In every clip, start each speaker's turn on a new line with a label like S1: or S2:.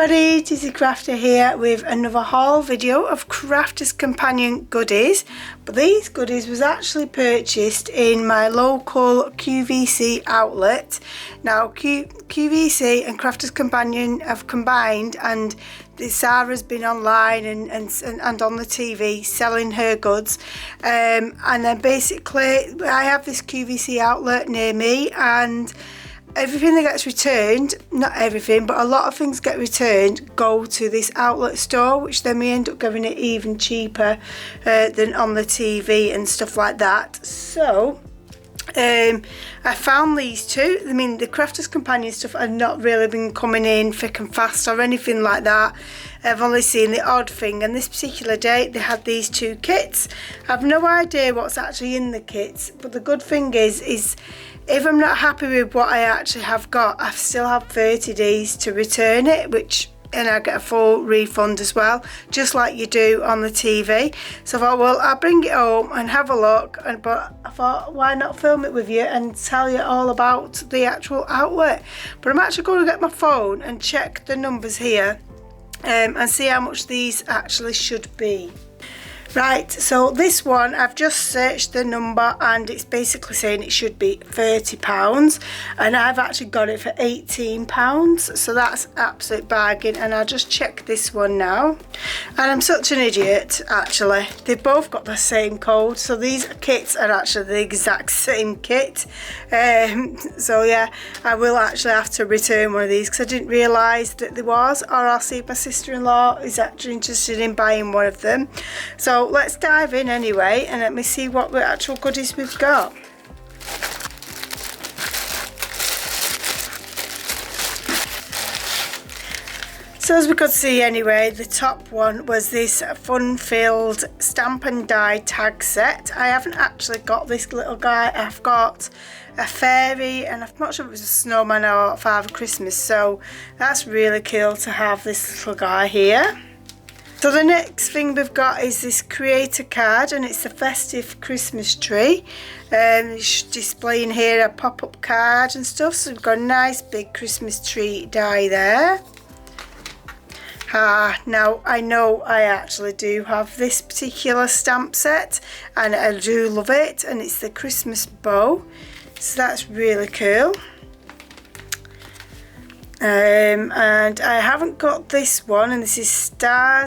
S1: everybody, Dizzy Crafter here with another haul video of Crafter's Companion goodies. But these goodies was actually purchased in my local QVC outlet. Now QVC and Crafter's Companion have combined, and Sarah's been online and on the TV selling her goods, and then basically I have this QVC outlet near me, and everything that gets returned, not everything, but a lot of things get returned, go to this outlet store, which then we end up giving it even cheaper than on the TV and stuff like that. So I found these two. I mean, the Crafter's Companion stuff had not really been coming in thick and fast or anything like that. I've only seen the odd thing, and this particular day they had these two kits. I have no idea what's actually in the kits, but the good thing is if I'm not happy with what I actually have got, I still have 30 days to return it, and I get a full refund as well, just like you do on the TV. So I thought, well, I'll bring it home and have a look, but I thought, why not film it with you and tell you all about the actual outlet. But I'm actually going to get my phone and check the numbers here and see how much these actually should be. Right, so this one, I've just searched the number and it's basically saying it should be £30, and I've actually got it for £18, so that's absolute bargain. And I'll just check this one now, and I'm such an idiot actually, they've both got the same code, so these kits are actually the exact same kit. So yeah, I will actually have to return one of these because I didn't realise that there was, or I'll see if my sister-in-law is actually interested in buying one of them. So let's dive in anyway, and let me see what the actual goodies we've got. So as we could see anyway, the top one was this fun-filled stamp and die tag set. I haven't actually got this little guy. I've got a fairy, and I'm not sure if it was a snowman or Father Christmas, so that's really cool to have this little guy here. So the next thing we've got is this creator card, and it's the festive Christmas tree. It's displaying here a pop-up card and stuff, so we've got a nice big Christmas tree die there. Now I know I actually do have this particular stamp set, and I do love it, and it's the Christmas bow, so that's really cool. And I haven't got this one, and this is Star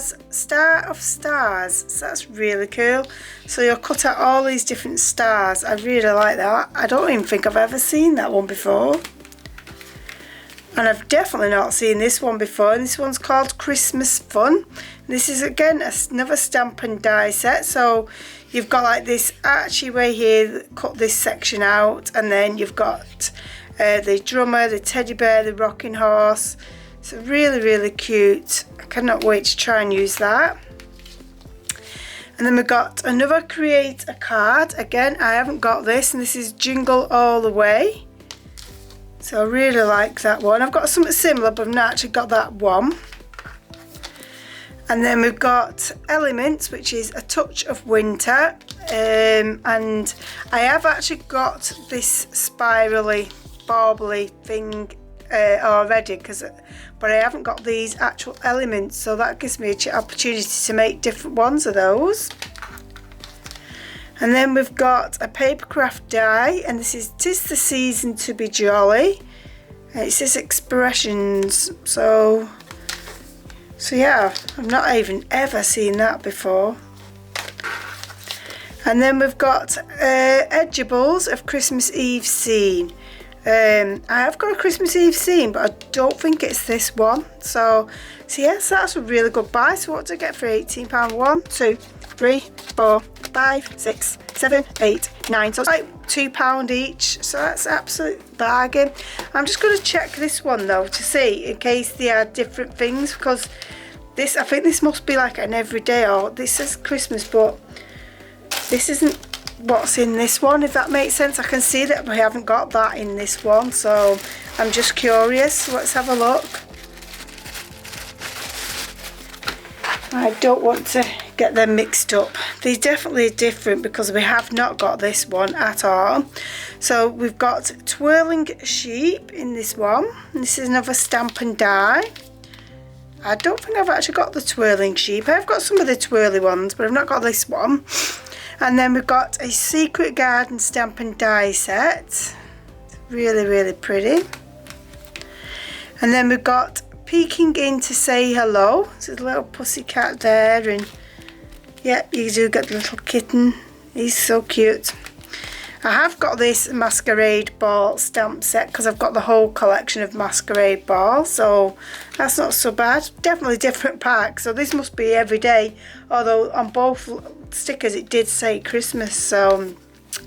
S1: of Stars, so that's really cool. So you'll cut out all these different stars. I really like that. I don't even think I've ever seen that one before, and I've definitely not seen this one before. And this one's called Christmas Fun. This is again another stamp and die set, so you've got like this archway here, cut this section out, and then you've got the drummer, the teddy bear, the rocking horse. It's really cute. I cannot wait to try and use that. And then we've got another create a card. Again, I haven't got this, and this is Jingle All the Way. So I really like that one. I've got something similar, but I've not actually got that one. And then we've got Elements, which is a touch of winter, and I have actually got this spirally barbly thing already, but I haven't got these actual elements, so that gives me an opportunity to make different ones of those. And then we've got a papercraft die, and this is "'Tis the Season to be Jolly", and it says expressions, so yeah, I've not even ever seen that before. And then we've got Edgeables of Christmas Eve Scene. I have got a Christmas Eve scene, but I don't think it's this one. So yes, that's a really good buy. So what did I get for £18? 1, 2, 3, 4, 5, 6, 7, 8, 9. So it's like £2 each. So that's absolute bargain. I'm just going to check this one though to see in case they are different things, because this, I think this must be like an everyday, or this says Christmas, but this isn't what's in this one, if that makes sense. I can see that we haven't got that in this one, so I'm just curious. Let's have a look. I don't want to get them mixed up. They're definitely different because we have not got this one at all. So we've got Twirling Sheep in this one. This is another stamp and die. I don't think I've actually got the twirling sheep. I've got some of the twirly ones, but I've not got this one. And then we've got a Secret Garden stamp and die set. It's really, really pretty. And then we've got Peeking In to Say Hello. There's a little pussycat there, and yeah, you do get the little kitten. He's so cute. I have got this Masquerade Ball stamp set because I've got the whole collection of Masquerade Ball, so that's not so bad. Definitely different pack, so this must be every day, although on both stickers it did say Christmas, so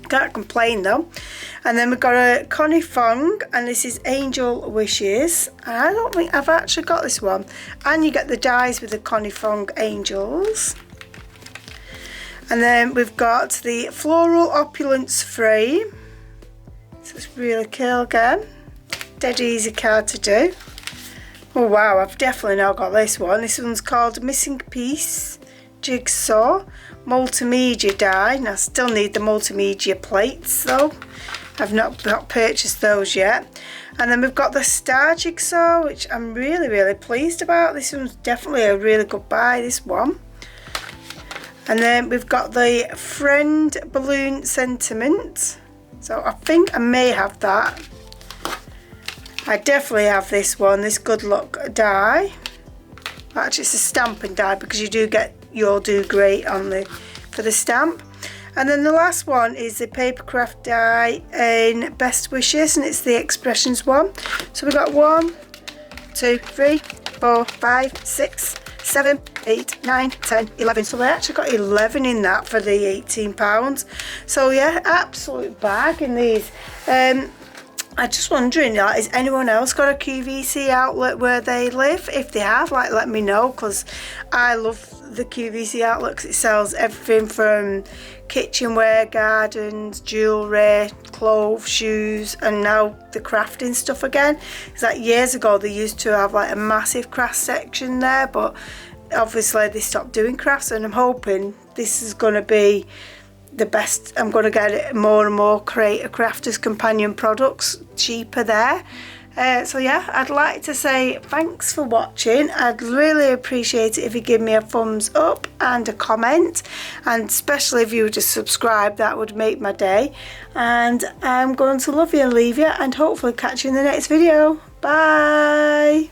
S1: can't complain though. And then we've got a Connie Fong, and this is Angel Wishes, and I don't think I've actually got this one. And you get the dies with the Connie Fong angels. And then we've got the Floral Opulence frame. So it's really cool again. Dead easy card to do. Oh wow, I've definitely now got this one. This one's called Missing Piece Jigsaw Multimedia die. And I still need the multimedia plates though. I've not purchased those yet. And then we've got the Star Jigsaw, which I'm really, really pleased about. This one's definitely a really good buy, this one. And then we've got the Friend Balloon Sentiment. So I think I may have that. I definitely have this one, this Good Luck die. Actually, it's a stamp and die because you do get You'll Do Great on for the stamp. And then the last one is the Papercraft die in Best Wishes, and it's the Expressions one. So we've got 1, 2, 3, 4, 5, 6, 7, 8, 9, 10, 11. So I actually got 11 in that for the £18. So yeah, absolute bag in these. I'm just wondering, is anyone else got a QVC outlet where they live? If they have, like, let me know, because I love the QVC outlet because it sells everything from kitchenware, gardens, jewellery, clothes, shoes, and now the crafting stuff again. It's like years ago they used to have like a massive craft section there, but obviously they stopped doing crafts, and I'm hoping this is going to be the best. I'm going to get it more and more Creator Crafters Companion products cheaper there. So yeah, I'd like to say thanks for watching. I'd really appreciate it if you give me a thumbs up and a comment, and especially if you were to subscribe, that would make my day. And I'm going to love you and leave you, and hopefully catch you in the next video. Bye.